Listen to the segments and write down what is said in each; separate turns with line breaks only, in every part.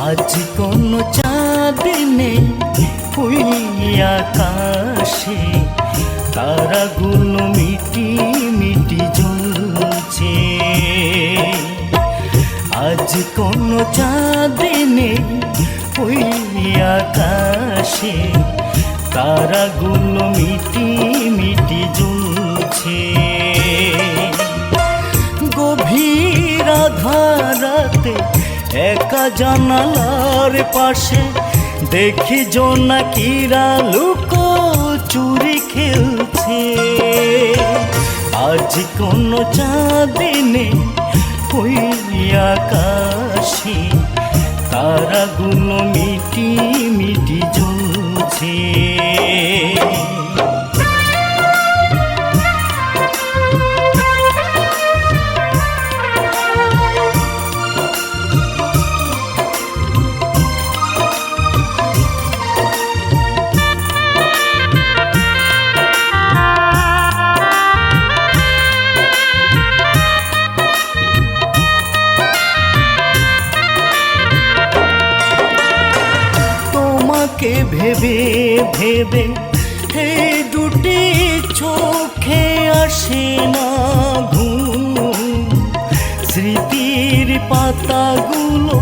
আজ কোনো চাঁদ নেই ওই আকাশে, তারাগুলো মিটি মিটি জ্বলছে। আজ কোনো চাঁদ নেই ওই আকাশে, তারাগুলো মিটি মিটি জ্বলছে। গভীর আধারাতে একা জানালার পাশে দেখি জোনাকিরা লুকো চুরি খেলছে। আজ কোনো চাঁদ নেই ওই আকাশে, তারাগুলো মিটি মিটি জ্বলছে। ভেবে ভেবে এই দুটি চোখে আসে না ঘুম। স্মৃতির পাতাগুলো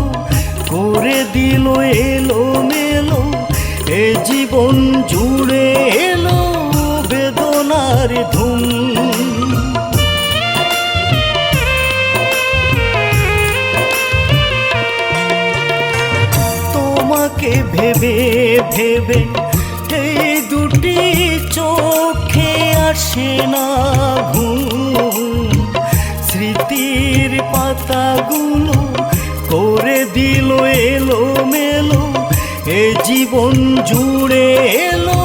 করে দিল এলোমেলো, এ জীবন জুড়ে এলো বেদনার ধুম। ভেবে ভেবে এই দুটি চোখে আসে না ঘুম। স্মৃতির পাতাগুলো করে দিল এলোমেলো, এ জীবন জুড়ে এলো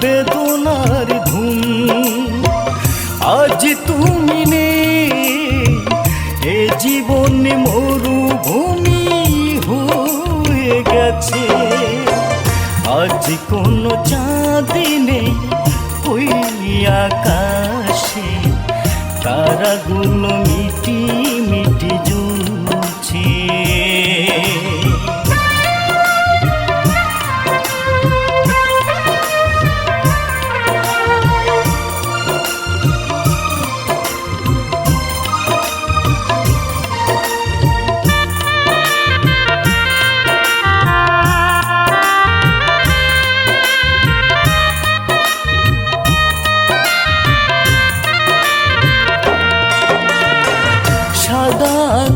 বেদনার ধুম। আজ তুমি নেই, এ জীবন মরুভূমি হয়ে গেছে। আজ কোনো চাঁদ নেই ওই আকাশে, তারাগুলো মিটি মিটি জ্বলছে।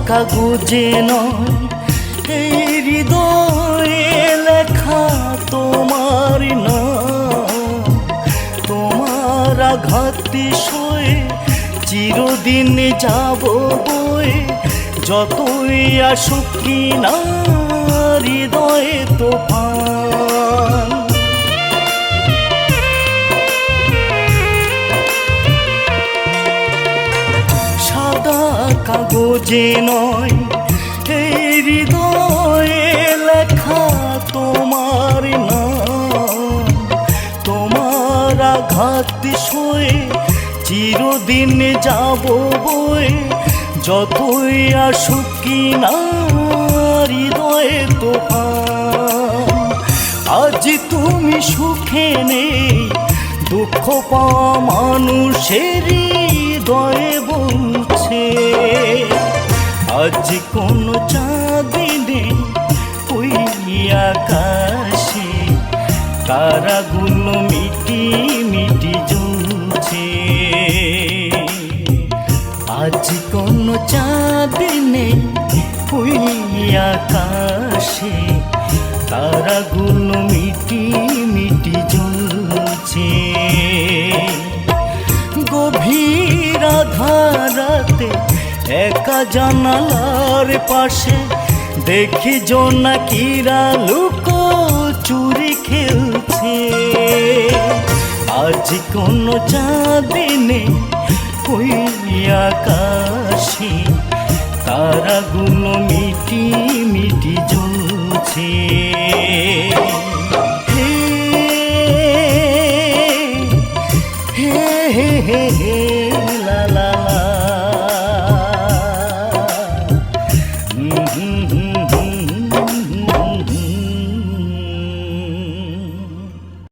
কাগজে নয় এই হৃদয়ে লেখা তোমার নাম। তোমার আঘাতে সয়ে চিরদিন যাব বয়ে, যতই আসুক কিনা হৃদয়ে তোফান। কাগজে নয় এই হৃদয়ে লেখা তোমার নাম। তোমার আঘাত সয়ে চিরদিন যাব বয়ে, যতই আসুক কিনা হৃদয়ে তোফান। আজ তুমি সুখে নেই, দুঃখ পাওয়া মানুষেরই হৃদয়ে বলছে। আজ কোনো চাঁদ নেই ওই আকাশে, তারাগুলো মিটি মিটি জ্বলছে। আজ কোনো চাঁদ নেই ওই আকাশে, তারাগুলো মিটি মিটি জ্বলছে। গভীর আধারাতে একা জানালার পাশে দেখি জোনাকিরা লুকো চুরি খেলছে। আজ কোনো চাঁদ নেই ওই আকাশে, তারাগুলো মিটি মিটি জ্বলছে।